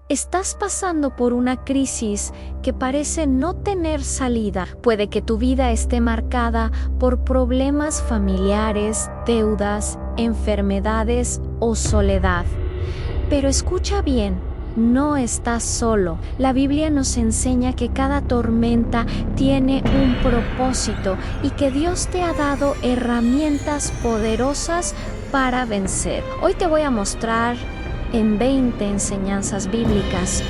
Estás pasando por una crisis que parece no tener salida. Puede que tu vida esté marcada por problemas familiares, deudas, enfermedades o soledad. Pero escucha bien, no estás solo. La Biblia nos enseña que cada tormenta tiene un propósito y que Dios te ha dado herramientas poderosas para vencer. Hoy te voy a mostrar en 20 enseñanzas bíblicas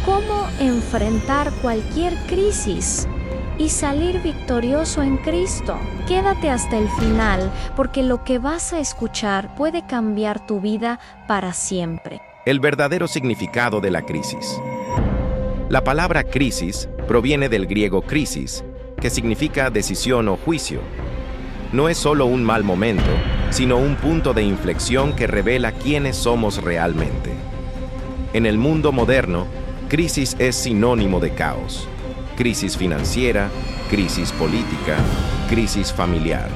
cómo enfrentar cualquier crisis y salir victorioso en Cristo. Quédate hasta el final, porque lo que vas a escuchar puede cambiar tu vida para siempre. El verdadero significado de la crisis. La palabra crisis proviene del griego krisis, que significa decisión o juicio. No es solo un mal momento, sino un punto de inflexión que revela quiénes somos realmente. En el mundo moderno, crisis es sinónimo de caos. Crisis financiera, crisis política, crisis familiar.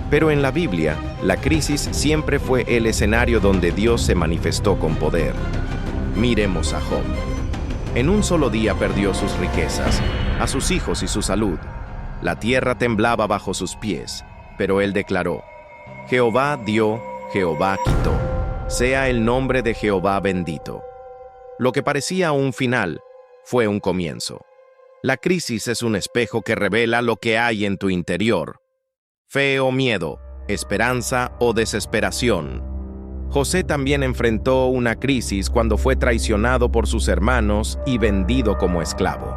Pero en la Biblia, la crisis siempre fue el escenario donde Dios se manifestó con poder. Miremos a Job. En un solo día perdió sus riquezas, a sus hijos y su salud. La tierra temblaba bajo sus pies, pero él declaró: Jehová dio, Jehová quitó. Sea el nombre de Jehová bendito. Lo que parecía un final fue un comienzo. La crisis es un espejo que revela lo que hay en tu interior. Fe o miedo, esperanza o desesperación. José también enfrentó una crisis cuando fue traicionado por sus hermanos y vendido como esclavo.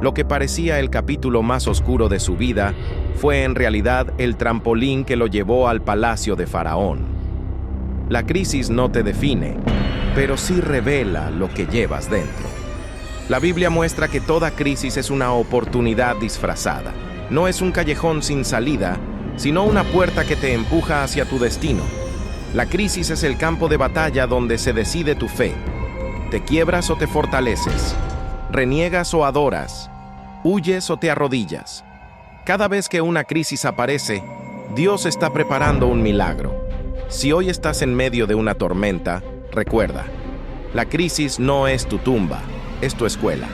Lo que parecía el capítulo más oscuro de su vida fue en realidad el trampolín que lo llevó al palacio de Faraón. La crisis no te define, pero sí revela lo que llevas dentro. La Biblia muestra que toda crisis es una oportunidad disfrazada. No es un callejón sin salida, sino una puerta que te empuja hacia tu destino. La crisis es el campo de batalla donde se decide tu fe. ¿Te quiebras o te fortaleces? ¿Reniegas o adoras? ¿Huyes o te arrodillas? Cada vez que una crisis aparece, Dios está preparando un milagro. Si hoy estás en medio de una tormenta, recuerda, la crisis no es tu tumba, es tu escuela.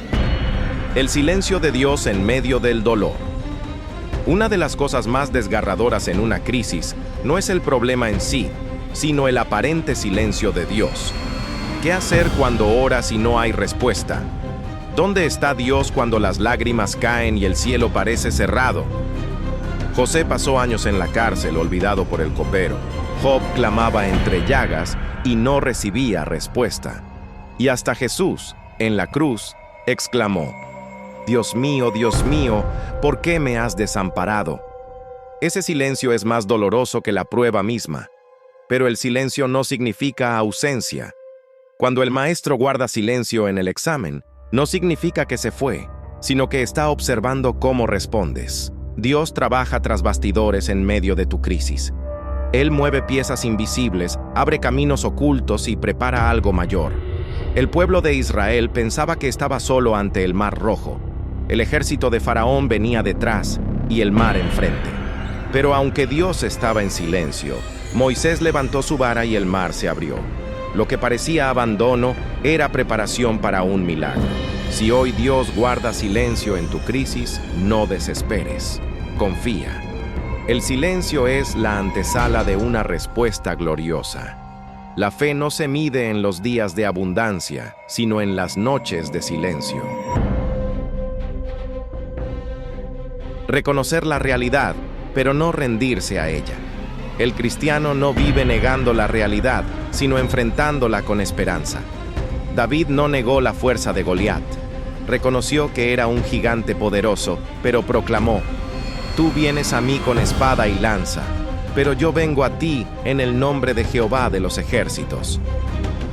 El silencio de Dios en medio del dolor. Una de las cosas más desgarradoras en una crisis no es el problema en sí, sino el aparente silencio de Dios. ¿Qué hacer cuando oras y no hay respuesta? ¿Dónde está Dios cuando las lágrimas caen y el cielo parece cerrado? José pasó años en la cárcel, olvidado por el copero. Job clamaba entre llagas y no recibía respuesta. Y hasta Jesús, en la cruz, exclamó: Dios mío, ¿por qué me has desamparado? Ese silencio es más doloroso que la prueba misma, pero el silencio no significa ausencia. Cuando el maestro guarda silencio en el examen, no significa que se fue, sino que está observando cómo respondes. Dios trabaja tras bastidores en medio de tu crisis. Él mueve piezas invisibles, abre caminos ocultos y prepara algo mayor. El pueblo de Israel pensaba que estaba solo ante el Mar Rojo. El ejército de Faraón venía detrás y el mar enfrente. Pero aunque Dios estaba en silencio, Moisés levantó su vara y el mar se abrió. Lo que parecía abandono era preparación para un milagro. Si hoy Dios guarda silencio en tu crisis, no desesperes. Confía. El silencio es la antesala de una respuesta gloriosa. La fe no se mide en los días de abundancia, sino en las noches de silencio. Reconocer la realidad, pero no rendirse a ella. El cristiano no vive negando la realidad, sino enfrentándola con esperanza. David no negó la fuerza de Goliat. Reconoció que era un gigante poderoso, pero proclamó: Tú vienes a mí con espada y lanza, pero yo vengo a ti en el nombre de Jehová de los ejércitos.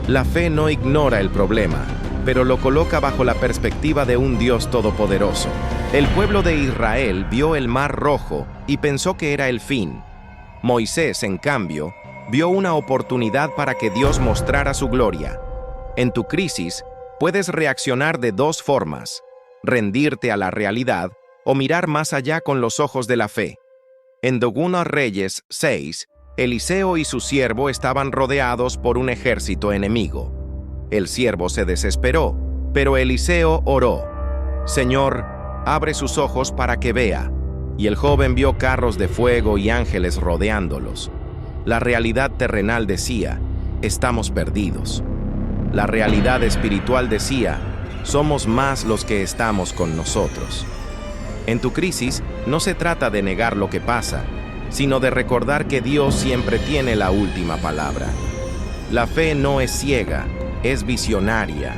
La fe no ignora el problema, pero lo coloca bajo la perspectiva de un Dios todopoderoso. El pueblo de Israel vio el Mar Rojo y pensó que era el fin. Moisés, en cambio, vio una oportunidad para que Dios mostrara su gloria. En tu crisis, puedes reaccionar de dos formas: rendirte a la realidad o mirar más allá con los ojos de la fe. En 2 Reyes 6, Eliseo y su siervo estaban rodeados por un ejército enemigo. El siervo se desesperó, pero Eliseo oró: «Señor, abre sus ojos para que vea». Y el joven vio carros de fuego y ángeles rodeándolos. La realidad terrenal decía: estamos perdidos. La realidad espiritual decía: somos más los que estamos con nosotros. En tu crisis no se trata de negar lo que pasa, sino de recordar que Dios siempre tiene la última palabra. La fe no es ciega, es visionaria.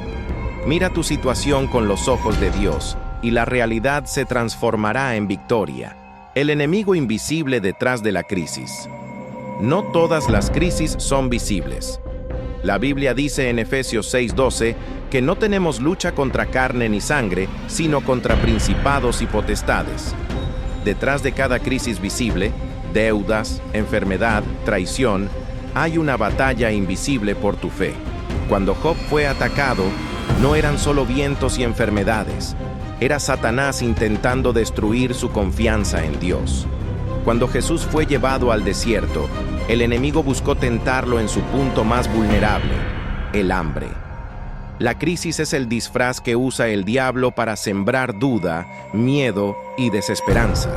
Mira tu situación con los ojos de Dios y la realidad se transformará en victoria. El enemigo invisible detrás de la crisis. No todas las crisis son visibles. La Biblia dice en Efesios 6:12 que no tenemos lucha contra carne ni sangre, sino contra principados y potestades. Detrás de cada crisis visible, deudas, enfermedad, traición, hay una batalla invisible por tu fe. Cuando Job fue atacado, no eran solo vientos y enfermedades. Era Satanás intentando destruir su confianza en Dios. Cuando Jesús fue llevado al desierto, el enemigo buscó tentarlo en su punto más vulnerable, el hambre. La crisis es el disfraz que usa el diablo para sembrar duda, miedo y desesperanza.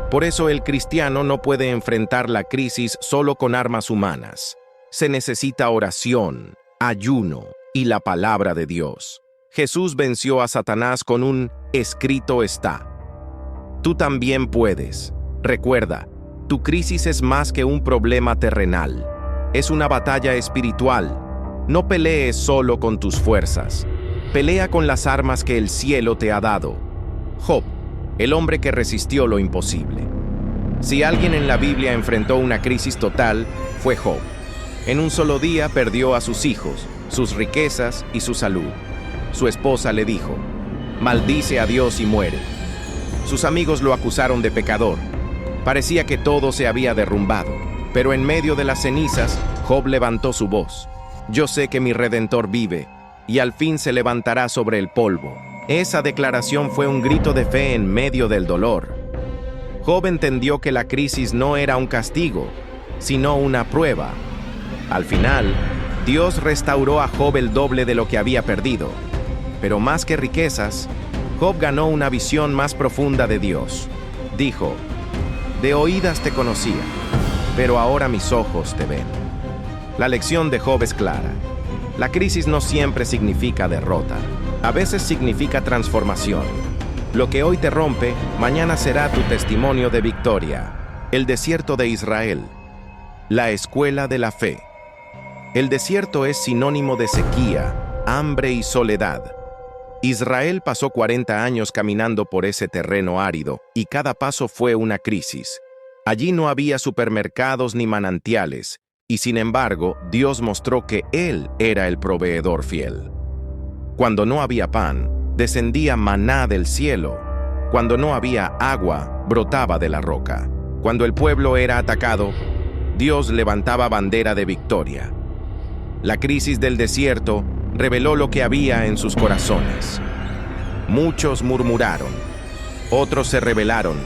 Por eso el cristiano no puede enfrentar la crisis solo con armas humanas. Se necesita oración, ayuno y la palabra de Dios. Jesús venció a Satanás con un escrito está. Tú también puedes. Recuerda, tu crisis es más que un problema terrenal. Es una batalla espiritual. No pelees solo con tus fuerzas. Pelea con las armas que el cielo te ha dado. Job, el hombre que resistió lo imposible. Si alguien en la Biblia enfrentó una crisis total, fue Job. En un solo día perdió a sus hijos, sus riquezas y su salud. Su esposa le dijo: «Maldice a Dios y muere». Sus amigos lo acusaron de pecador. Parecía que todo se había derrumbado, pero en medio de las cenizas, Job levantó su voz: «Yo sé que mi Redentor vive, y al fin se levantará sobre el polvo». Esa declaración fue un grito de fe en medio del dolor. Job entendió que la crisis no era un castigo, sino una prueba. Al final, Dios restauró a Job el doble de lo que había perdido. Pero más que riquezas, Job ganó una visión más profunda de Dios. Dijo: «De oídas te conocía, pero ahora mis ojos te ven». La lección de Job es clara. La crisis no siempre significa derrota. A veces significa transformación. Lo que hoy te rompe, mañana será tu testimonio de victoria. El desierto de Israel. La escuela de la fe. El desierto es sinónimo de sequía, hambre y soledad. Israel pasó 40 años caminando por ese terreno árido y cada paso fue una crisis. Allí no había supermercados ni manantiales, y sin embargo, Dios mostró que Él era el proveedor fiel. Cuando no había pan, descendía maná del cielo. Cuando no había agua, brotaba de la roca. Cuando el pueblo era atacado, Dios levantaba bandera de victoria. La crisis del desierto reveló lo que había en sus corazones. Muchos murmuraron, otros se rebelaron,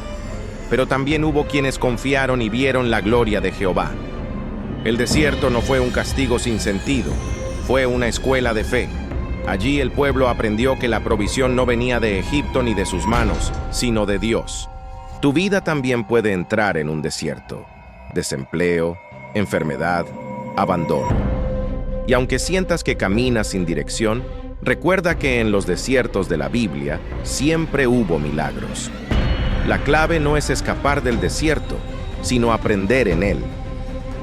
pero también hubo quienes confiaron y vieron la gloria de Jehová. El desierto no fue un castigo sin sentido, fue una escuela de fe. Allí el pueblo aprendió que la provisión no venía de Egipto ni de sus manos, sino de Dios. Tu vida también puede entrar en un desierto: desempleo, enfermedad, abandono. Y aunque sientas que caminas sin dirección, recuerda que en los desiertos de la Biblia siempre hubo milagros. La clave no es escapar del desierto, sino aprender en él.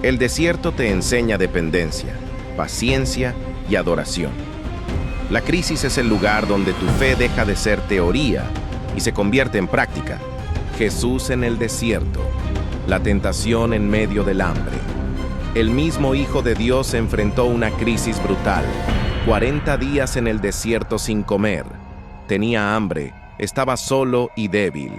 El desierto te enseña dependencia, paciencia y adoración. La crisis es el lugar donde tu fe deja de ser teoría y se convierte en práctica. Jesús en el desierto, la tentación en medio del hambre. El mismo Hijo de Dios enfrentó una crisis brutal, 40 días en el desierto sin comer. Tenía hambre, estaba solo y débil,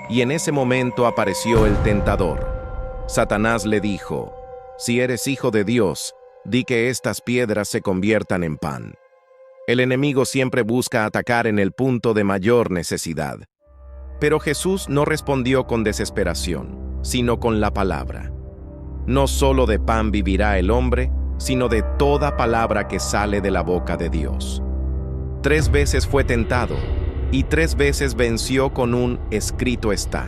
y en ese momento apareció el tentador. Satanás le dijo: «Si eres hijo de Dios, di que estas piedras se conviertan en pan». El enemigo siempre busca atacar en el punto de mayor necesidad. Pero Jesús no respondió con desesperación, sino con la palabra. No solo de pan vivirá el hombre, sino de toda palabra que sale de la boca de Dios. 3 veces fue tentado, y 3 veces venció con un escrito está.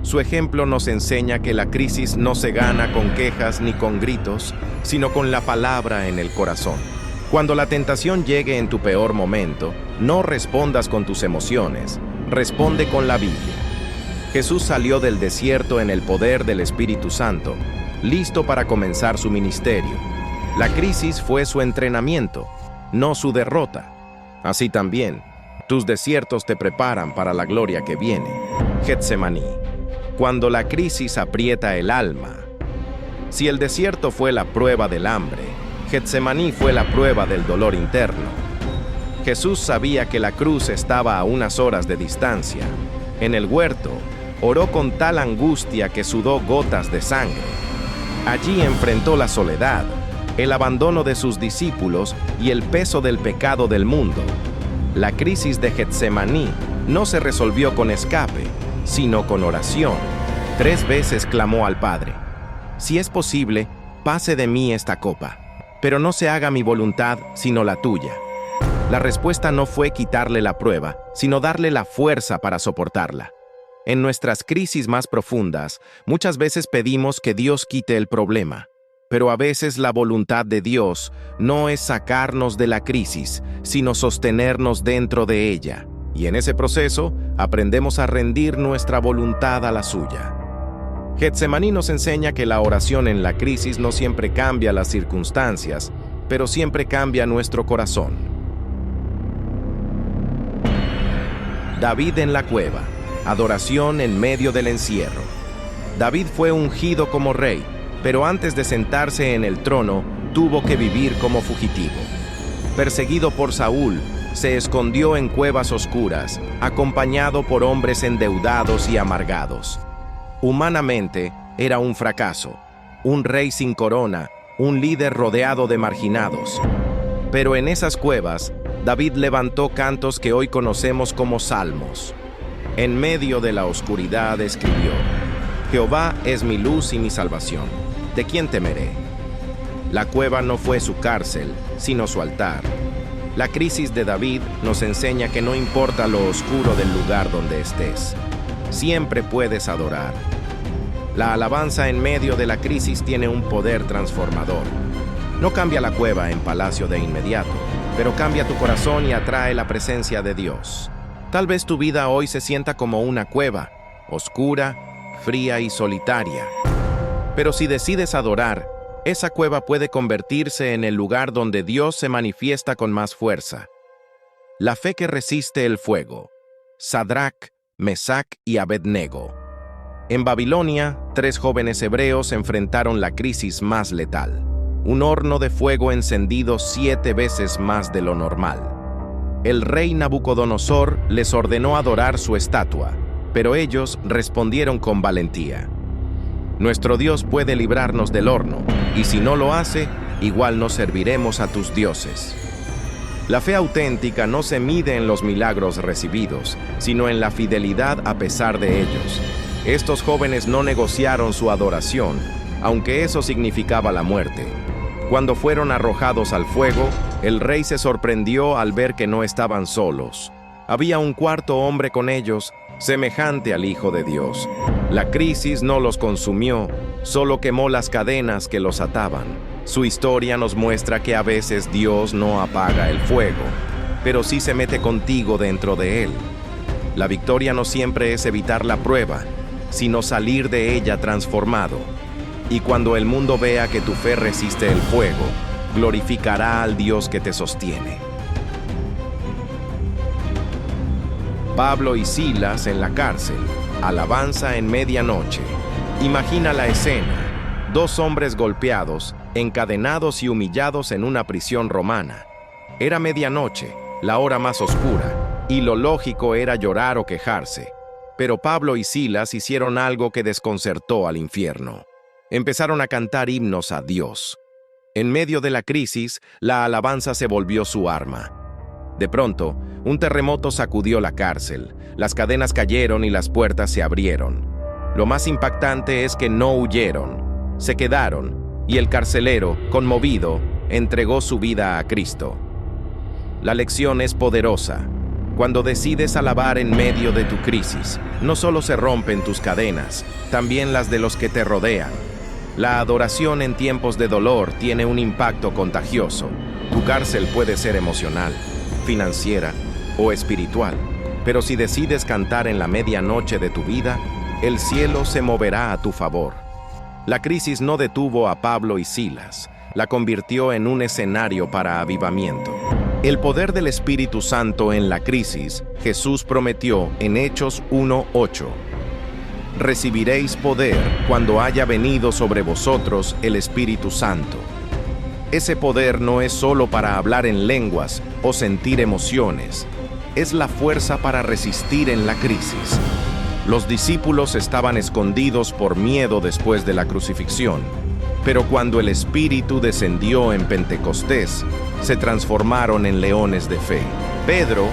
Su ejemplo nos enseña que la crisis no se gana con quejas ni con gritos, sino con la palabra en el corazón. Cuando la tentación llegue en tu peor momento, no respondas con tus emociones, responde con la Biblia. Jesús salió del desierto en el poder del Espíritu Santo, listo para comenzar su ministerio. La crisis fue su entrenamiento, no su derrota. Así también, tus desiertos te preparan para la gloria que viene. Getsemaní. Cuando la crisis aprieta el alma. Si el desierto fue la prueba del hambre, Getsemaní fue la prueba del dolor interno. Jesús sabía que la cruz estaba a unas horas de distancia. En el huerto, oró con tal angustia que sudó gotas de sangre. Allí enfrentó la soledad, el abandono de sus discípulos y el peso del pecado del mundo. La crisis de Getsemaní no se resolvió con escape, sino con oración. 3 veces clamó al Padre: si es posible, pase de mí esta copa, pero no se haga mi voluntad, sino la tuya. La respuesta no fue quitarle la prueba, sino darle la fuerza para soportarla. En nuestras crisis más profundas, muchas veces pedimos que Dios quite el problema, pero a veces la voluntad de Dios no es sacarnos de la crisis, sino sostenernos dentro de ella. Y en ese proceso, aprendemos a rendir nuestra voluntad a la suya. Getsemaní nos enseña que la oración en la crisis no siempre cambia las circunstancias, pero siempre cambia nuestro corazón. David en la cueva. Adoración en medio del encierro. David fue ungido como rey, pero antes de sentarse en el trono, tuvo que vivir como fugitivo. Perseguido por Saúl, se escondió en cuevas oscuras, acompañado por hombres endeudados y amargados. Humanamente, era un fracaso, un rey sin corona, un líder rodeado de marginados. Pero en esas cuevas, David levantó cantos que hoy conocemos como salmos. En medio de la oscuridad escribió: Jehová es mi luz y mi salvación, ¿de quién temeré? La cueva no fue su cárcel, sino su altar. La crisis de David nos enseña que no importa lo oscuro del lugar donde estés, siempre puedes adorar. La alabanza en medio de la crisis tiene un poder transformador. No cambia la cueva en palacio de inmediato, pero cambia tu corazón y atrae la presencia de Dios. Tal vez tu vida hoy se sienta como una cueva, oscura, fría y solitaria. Pero si decides adorar, esa cueva puede convertirse en el lugar donde Dios se manifiesta con más fuerza. La fe que resiste el fuego. Sadrac, Mesac y Abednego. En Babilonia, 3 jóvenes hebreos enfrentaron la crisis más letal. Un horno de fuego encendido 7 veces más de lo normal. El rey Nabucodonosor les ordenó adorar su estatua, pero ellos respondieron con valentía: Nuestro Dios puede librarnos del horno, y si no lo hace, igual no serviremos a tus dioses. La fe auténtica no se mide en los milagros recibidos, sino en la fidelidad a pesar de ellos. Estos jóvenes no negociaron su adoración, aunque eso significaba la muerte. Cuando fueron arrojados al fuego, el rey se sorprendió al ver que no estaban solos. Había un 4.º hombre con ellos, semejante al Hijo de Dios. La crisis no los consumió, solo quemó las cadenas que los ataban. Su historia nos muestra que a veces Dios no apaga el fuego, pero sí se mete contigo dentro de él. La victoria no siempre es evitar la prueba, sino salir de ella transformado. Y cuando el mundo vea que tu fe resiste el fuego, glorificará al Dios que te sostiene. Pablo y Silas en la cárcel. Alabanza en medianoche. Imagina la escena: 2 hombres golpeados, encadenados y humillados en una prisión romana. Era medianoche, la hora más oscura, y lo lógico era llorar o quejarse. Pero Pablo y Silas hicieron algo que desconcertó al infierno. Empezaron a cantar himnos a Dios. En medio de la crisis, la alabanza se volvió su arma. De pronto, un terremoto sacudió la cárcel, las cadenas cayeron y las puertas se abrieron. Lo más impactante es que no huyeron, se quedaron, y el carcelero, conmovido, entregó su vida a Cristo. La lección es poderosa. Cuando decides alabar en medio de tu crisis, no solo se rompen tus cadenas, también las de los que te rodean. La adoración en tiempos de dolor tiene un impacto contagioso. Tu cárcel puede ser emocional, financiera o espiritual, pero si decides cantar en la medianoche de tu vida, el cielo se moverá a tu favor. La crisis no detuvo a Pablo y Silas, la convirtió en un escenario para avivamiento. El poder del Espíritu Santo en la crisis, Jesús prometió en Hechos 1:8. Recibiréis poder cuando haya venido sobre vosotros el Espíritu Santo. Ese poder no es solo para hablar en lenguas o sentir emociones, es la fuerza para resistir en la crisis. Los discípulos estaban escondidos por miedo después de la crucifixión, pero cuando el Espíritu descendió en Pentecostés, se transformaron en leones de fe. Pedro,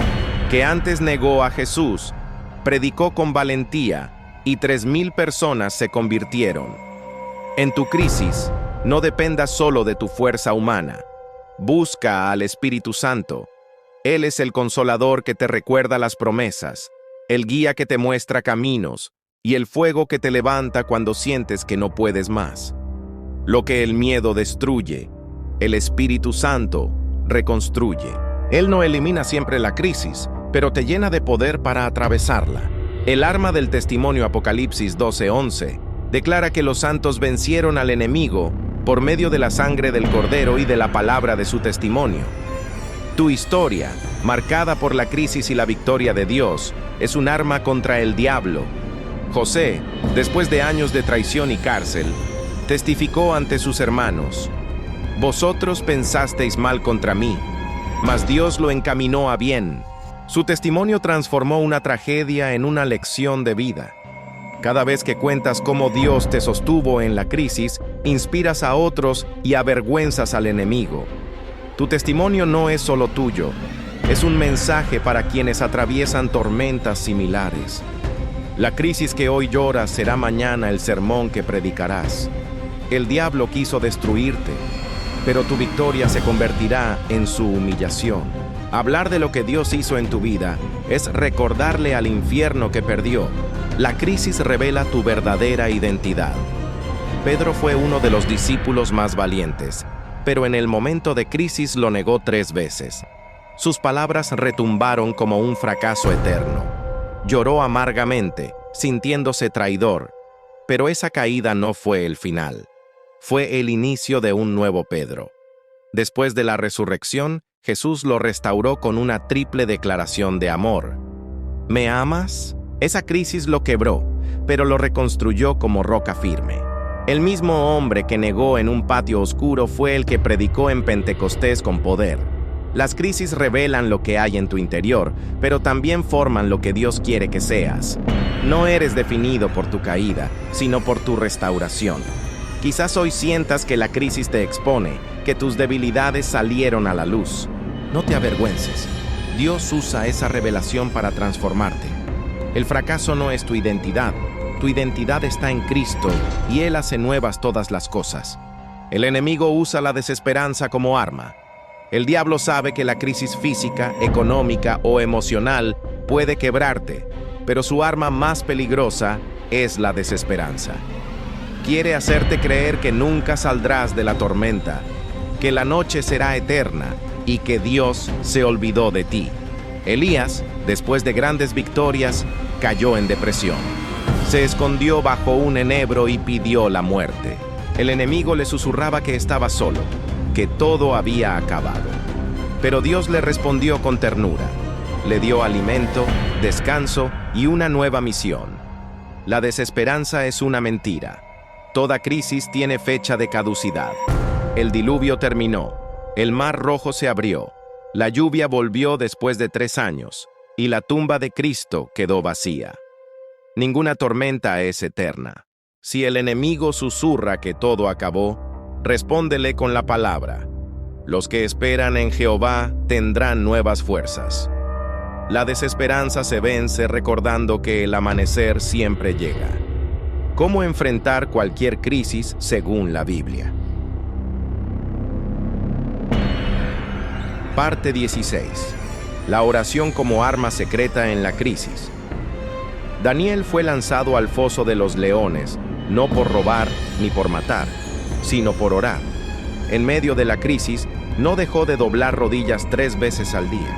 que antes negó a Jesús, predicó con valentía y 3,000 personas se convirtieron. En tu crisis, no dependas solo de tu fuerza humana. Busca al Espíritu Santo. Él es el consolador que te recuerda las promesas, el guía que te muestra caminos y el fuego que te levanta cuando sientes que no puedes más. Lo que el miedo destruye, el Espíritu Santo reconstruye. Él no elimina siempre la crisis, pero te llena de poder para atravesarla. El arma del testimonio Apocalipsis 12:11 declara que los santos vencieron al enemigo por medio de la sangre del Cordero y de la palabra de su testimonio. Tu historia, marcada por la crisis y la victoria de Dios, es un arma contra el diablo. José, después de años de traición y cárcel, testificó ante sus hermanos: «Vosotros pensasteis mal contra mí, mas Dios lo encaminó a bien». Su testimonio transformó una tragedia en una lección de vida. Cada vez que cuentas cómo Dios te sostuvo en la crisis, inspiras a otros y avergüenzas al enemigo. Tu testimonio no es solo tuyo, es un mensaje para quienes atraviesan tormentas similares. La crisis que hoy lloras será mañana el sermón que predicarás. El diablo quiso destruirte, pero tu victoria se convertirá en su humillación. Hablar de lo que Dios hizo en tu vida es recordarle al infierno que perdió. La crisis revela tu verdadera identidad. Pedro fue uno de los discípulos más valientes, pero en el momento de crisis lo negó 3 veces. Sus palabras retumbaron como un fracaso eterno. Lloró amargamente, sintiéndose traidor, pero esa caída no fue el final. Fue el inicio de un nuevo Pedro. Después de la resurrección, Jesús lo restauró con una triple declaración de amor. ¿Me amas? Esa crisis lo quebró, pero lo reconstruyó como roca firme. El mismo hombre que negó en un patio oscuro fue el que predicó en Pentecostés con poder. Las crisis revelan lo que hay en tu interior, pero también forman lo que Dios quiere que seas. No eres definido por tu caída, sino por tu restauración. Quizás hoy sientas que la crisis te expone, que tus debilidades salieron a la luz. No te avergüences. Dios usa esa revelación para transformarte. El fracaso no es tu identidad. Tu identidad está en Cristo y Él hace nuevas todas las cosas. El enemigo usa la desesperanza como arma. El diablo sabe que la crisis física, económica o emocional puede quebrarte, pero su arma más peligrosa es la desesperanza. Quiere hacerte creer que nunca saldrás de la tormenta, que la noche será eterna y que Dios se olvidó de ti. Elías, después de grandes victorias, cayó en depresión. Se escondió bajo un enebro y pidió la muerte. El enemigo le susurraba que estaba solo, que todo había acabado. Pero Dios le respondió con ternura. Le dio alimento, descanso y una nueva misión. La desesperanza es una mentira. Toda crisis tiene fecha de caducidad. El diluvio terminó. El mar rojo se abrió. La lluvia volvió después de 3 años. Y la tumba de Cristo quedó vacía. Ninguna tormenta es eterna. Si el enemigo susurra que todo acabó, respóndele con la palabra. Los que esperan en Jehová tendrán nuevas fuerzas. La desesperanza se vence recordando que el amanecer siempre llega. ¿Cómo enfrentar cualquier crisis según la Biblia? Parte 16. La oración como arma secreta en la crisis. Daniel fue lanzado al foso de los leones, no por robar ni por matar, sino por orar. En medio de la crisis, no dejó de doblar rodillas 3 veces al día.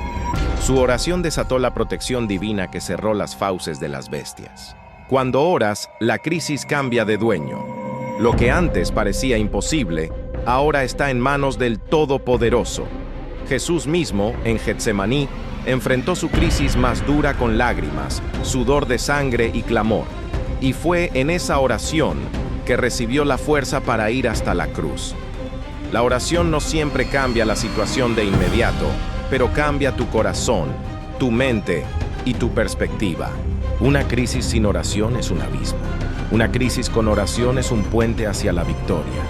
Su oración desató la protección divina que cerró las fauces de las bestias. Cuando oras, la crisis cambia de dueño. Lo que antes parecía imposible, ahora está en manos del Todopoderoso. Jesús mismo, en Getsemaní, enfrentó su crisis más dura con lágrimas, sudor de sangre y clamor. Y fue en esa oración que recibió la fuerza para ir hasta la cruz. La oración no siempre cambia la situación de inmediato, pero cambia tu corazón, tu mente y tu perspectiva. Una crisis sin oración es un abismo. Una crisis con oración es un puente hacia la victoria.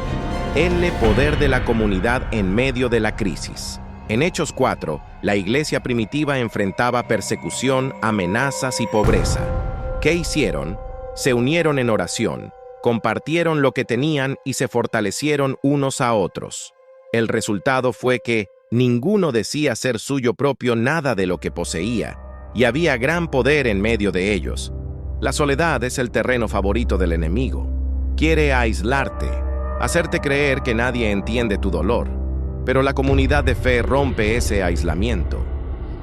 El poder de la comunidad en medio de la crisis. En Hechos 4, la iglesia primitiva enfrentaba persecución, amenazas y pobreza. ¿Qué hicieron? Se unieron en oración, compartieron lo que tenían y se fortalecieron unos a otros. El resultado fue que ninguno decía ser suyo propio nada de lo que poseía, y había gran poder en medio de ellos. La soledad es el terreno favorito del enemigo. Quiere aislarte, hacerte creer que nadie entiende tu dolor. Pero la comunidad de fe rompe ese aislamiento.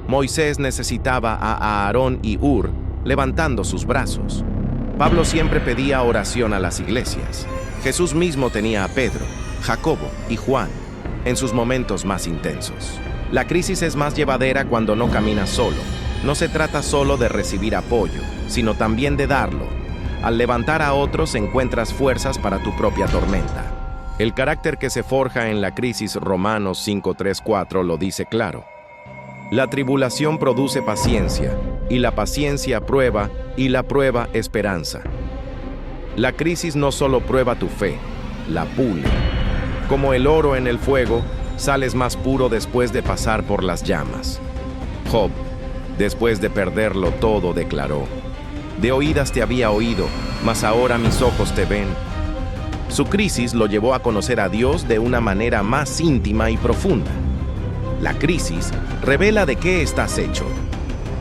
Moisés necesitaba a Aarón y Hur levantando sus brazos. Pablo siempre pedía oración a las iglesias. Jesús mismo tenía a Pedro, Jacobo y Juan en sus momentos más intensos. La crisis es más llevadera cuando no caminas solo. No se trata solo de recibir apoyo, sino también de darlo. Al levantar a otros encuentras fuerzas para tu propia tormenta. El carácter que se forja en la crisis, Romanos 5:3-4 lo dice claro. La tribulación produce paciencia, y la paciencia prueba, y la prueba esperanza. La crisis no solo prueba tu fe, la pule. Como el oro en el fuego, sales más puro después de pasar por las llamas. Job, después de perderlo todo, declaró: de oídas te había oído, mas ahora mis ojos te ven. Su crisis lo llevó a conocer a Dios de una manera más íntima y profunda. La crisis revela de qué estás hecho.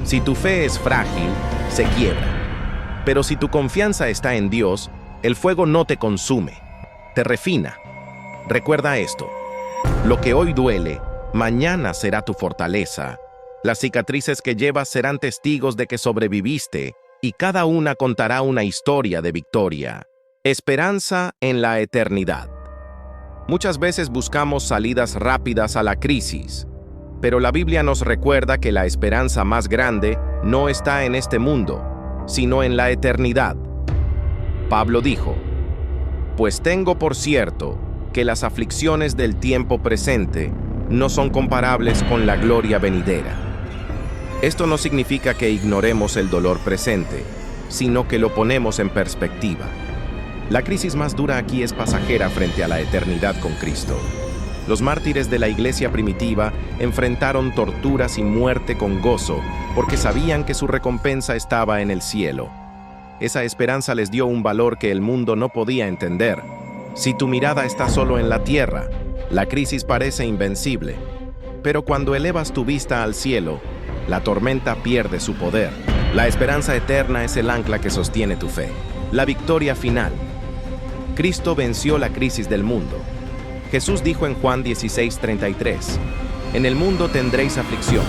Si tu fe es frágil, se quiebra. Pero si tu confianza está en Dios, el fuego no te consume, te refina. Recuerda esto: lo que hoy duele, mañana será tu fortaleza. Las cicatrices que llevas serán testigos de que sobreviviste, y cada una contará una historia de victoria. Esperanza en la eternidad. Muchas veces buscamos salidas rápidas a la crisis, pero la Biblia nos recuerda que la esperanza más grande no está en este mundo, sino en la eternidad. Pablo dijo: pues tengo por cierto que las aflicciones del tiempo presente no son comparables con la gloria venidera. Esto no significa que ignoremos el dolor presente, sino que lo ponemos en perspectiva. La crisis más dura aquí es pasajera frente a la eternidad con Cristo. Los mártires de la iglesia primitiva enfrentaron torturas y muerte con gozo, porque sabían que su recompensa estaba en el cielo. Esa esperanza les dio un valor que el mundo no podía entender. Si tu mirada está solo en la tierra, la crisis parece invencible. Pero cuando elevas tu vista al cielo, la tormenta pierde su poder. La esperanza eterna es el ancla que sostiene tu fe. La victoria final. Cristo venció la crisis del mundo. Jesús dijo en Juan 16:33, en el mundo tendréis aflicción,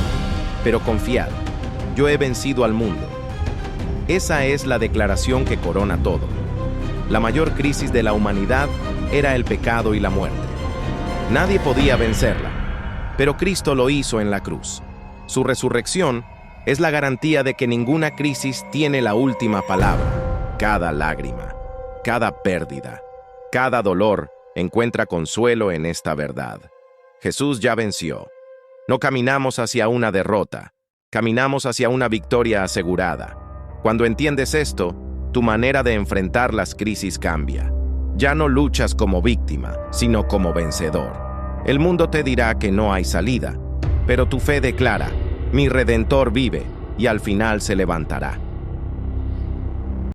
pero confiad, yo he vencido al mundo. Esa es la declaración que corona todo. La mayor crisis de la humanidad era el pecado y la muerte. Nadie podía vencerla, pero Cristo lo hizo en la cruz. Su resurrección es la garantía de que ninguna crisis tiene la última palabra. Cada lágrima, cada pérdida, cada dolor encuentra consuelo en esta verdad. Jesús ya venció. No caminamos hacia una derrota, caminamos hacia una victoria asegurada. Cuando entiendes esto, tu manera de enfrentar las crisis cambia. Ya no luchas como víctima, sino como vencedor. El mundo te dirá que no hay salida, pero tu fe declara: mi Redentor vive, y al final se levantará.